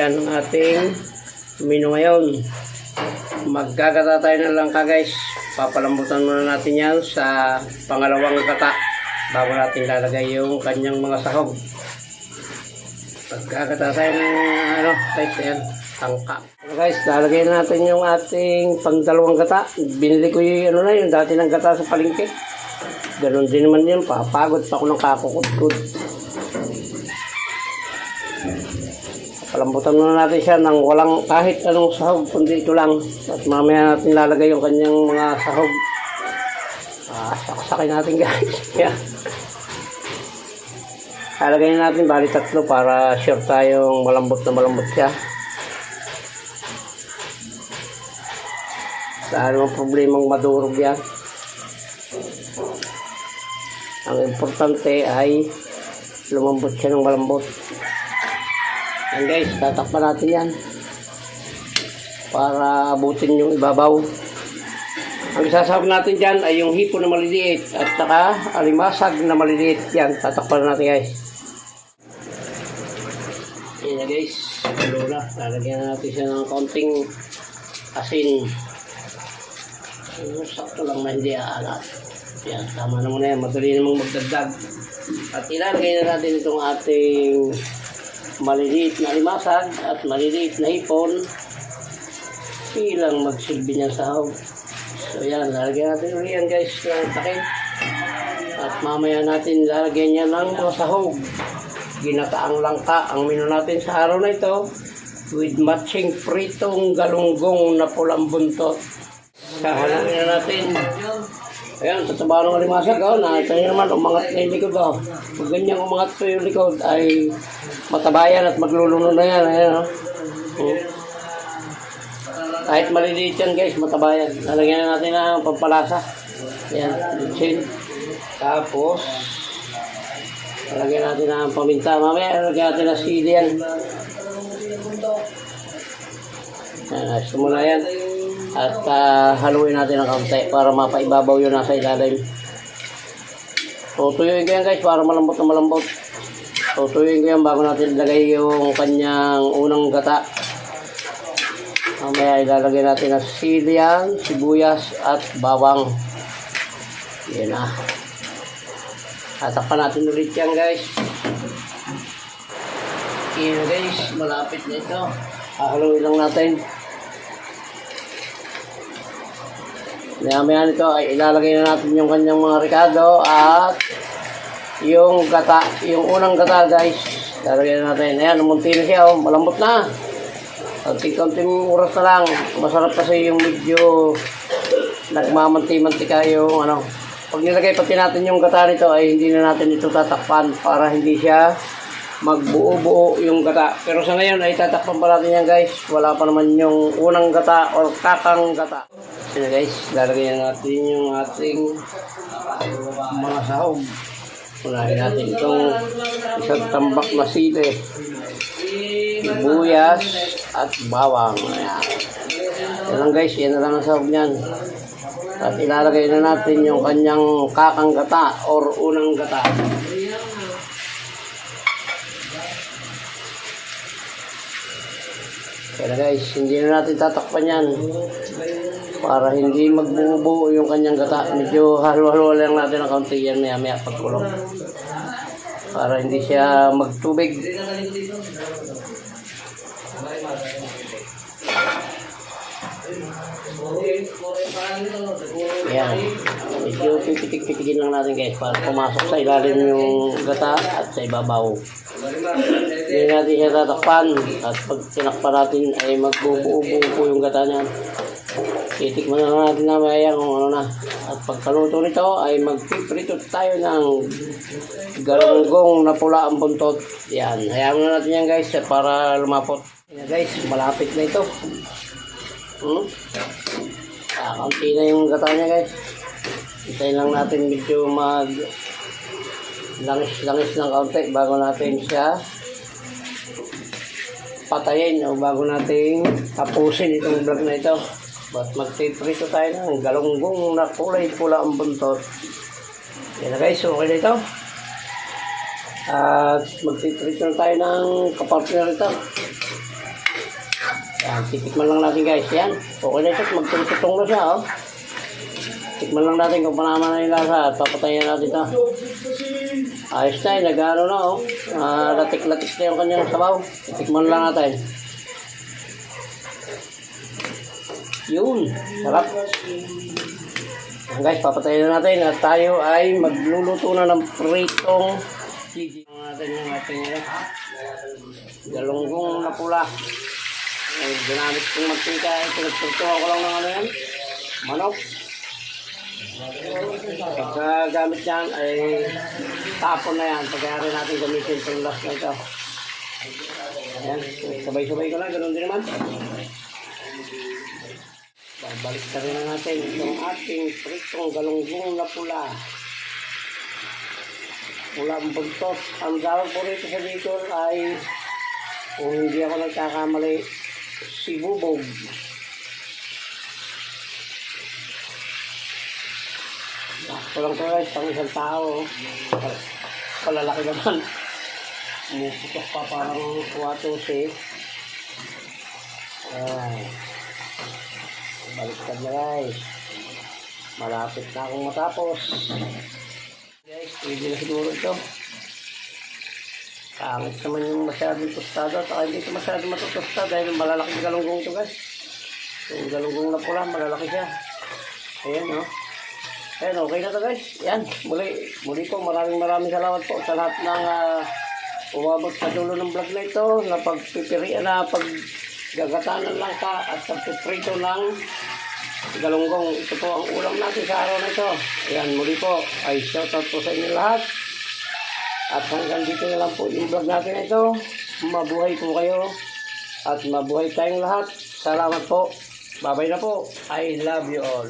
yan ang ating menu ngayon. Magkagata tayo na lang guys. Papalambutan muna natin yan sa pangalawang gata bago natin lalagay yung kanyang mga sahog. Magkagata tayo ng guys, yan, tangka. Guys, lalagay natin yung ating pangdalawang gata. Binili ko yung yung dati ng gata sa palengke. Ganon din naman yun, papagod pa ako ng kakukut-kut. Palambutan muna natin siya ng walang kahit anong sahog, kundi ito lang. At mamaya natin lalagay yung kanyang mga sahog. Saksakin natin guys. Yeah. Lalagay natin bali 3 para sure tayong malambot na malambot siya. Saan naman problemang madurog yan. Ang importante ay lumambot siya ng malambot. Yan guys, tatakpan natin yan para abutin yung ibabaw. Ang isasahog natin dyan ay yung hipon na maliliit at saka alimasag na maliliit. Yan, tatakpan natin guys. Yan na guys, lula. Lalagyan natin siya ng konting asin. Sakto lang na hindi aalat. Yan, tama naman na yan. Madali namang magdagdag. At ilalagay na natin itong ating maliliit na limasag at maliliit na hipon. Silang magsilbi niya sa sahog. So yan, lalagyan natin ulit yan guys ng takip. At mamaya natin lalagyan niya ng sahog. Ginataang langka ang menu natin sa araw na ito with matching pritong galunggong na pulang buntot. Kahalangin na natin. Ayan, tataba ng alimasag, nakita naman, umangat na yung likod. Pag ganyan umangat ko yung likod, ay matabayan at magluluno na yan. Ayan, kahit maliliit yan guys, matabayan. Lalagyan na natin ang pampalasa. Ayan, litsin. Tapos, lalagyan natin ang paminta. Mamaya, lalagyan natin ang sili yan. Ayan, simula yan. At haluin natin ng kaunti para mapaibabaw yun nasa ilalim. Tutuyuin ko yan guys para malambot na malambot. Tutuyuin ko yan bago natin ilagay yung kanyang unang gata. Mamaya ilalagay natin ang sili yan, sibuyas at bawang. Yan na. Tatakpan natin ulit yan guys. Yan guys, malapit na ito. Haluin lang natin. Maya nito ay ilalagay na natin yung kanyang mga ricado at yung gata, yung unang gata guys. Ilalagay na natin. Ayan, umunti na siya, malambot na. Konting-konting oras na lang. Masarap kasi yung medyo nagmamanti-mantika yung Pag nilagay pati natin yung gata nito ay hindi na natin ito tatakpan para hindi siya magbuo-buo yung gata. Pero sa ngayon ay tatakpan pa natin yan guys. Wala pa naman yung unang gata or kakang gata. Yan guys, lalagay na natin yung ating mga sahog. Unahin natin itong isang tambak na sili, sibuyas at bawang. Ayan. Yan lang guys, yan na lang ang sahog niyan. At ilalagay na natin yung kanyang kakang gata or unang gata. Kaya guys, hindi na natin tatakpan yan para hindi magbubuo yung kanyang gata. Medyo halo-halo lang natin ang kaunti yan maya pagkulong para hindi siya magtubig. Yan, medyo pipitik-pitikin lang natin guys para pumasok sa ilalim yung gata at sa ibabaw. Hindi natin siya tatakpan at pag tinakpan natin ay magbubuo-buo yung gata niyan. Titikman na natin na maya kung na. At pagkaluto nito ay magpiprito tayo ng galunggong na pula ang buntot. Yan, hayaan na natin yan guys para lumapot. Yan guys, malapit na ito. Kaunti na yung gata niya guys. Hintayin lang natin medyo mag langis-langis ng kaunti bago natin siya patayin o bago natin tapusin itong vlog na ito. But magpiprito tayo ng galunggong na kulay pula ang buntot. Yan na guys, okay na ito. At magpiprito na tayo ng kapartner ito. Yan, titikman lang natin guys. Yan. Okay na ito. Magtututong na siya. Oh. Tikman lang natin kung panama na yung lasa. At papatayin natin ito. Ayos na. Nag-ano na. Oh. Latik-latik na yung kanyang sabaw. Tikman lang natin. Yun. Sarap. Yan guys. Papatayin na natin. At tayo ay magluluto na ng pritong sisig. Natin yung ating galunggong na pula. Ginamit kong mantika, pinagpagtuwa ko lang ng ano yan, manok. Pagkagamit yan ay tapon na yan, pagkayari natin gamitin itong last na ito. Ayan, sabay-sabay ko lang, ganoon din naman. Babalik na rin natin itong ating pritong galunggong na pula. Pula ang buntot. Ang tawag po rito sa Bicol ay, kung hindi ako nagkakamali, sibubog. Walang to guys, pang isang tao. Palalaki naman. Umuputok pa parang 4-12. Baliktad na guys. Malapit na akong matapos. Guys, pwede na siguro ito. Pangit naman yung masyadong tostada. Saka hindi ito masyadong matutostada dahil malalaki yung galunggong ito guys. Yung galunggong na pula, malalaki siya. Ayan o. Ayan, okay na ito guys. Ayan, muli po maraming salamat po sa lahat ng umabot sa dulo ng vlog na ito. Na pagpipirian na paggagataan ng langka at pagpiprito ng galunggong. Ito po ang ulam natin sa araw na ito. Ayan, muli po ay shoutout po sa inyo lahat. At hanggang dito na lang po yung vlog natin ito. Mabuhay po kayo. At mabuhay tayong lahat. Salamat po. Bye-bye na po. I love you all.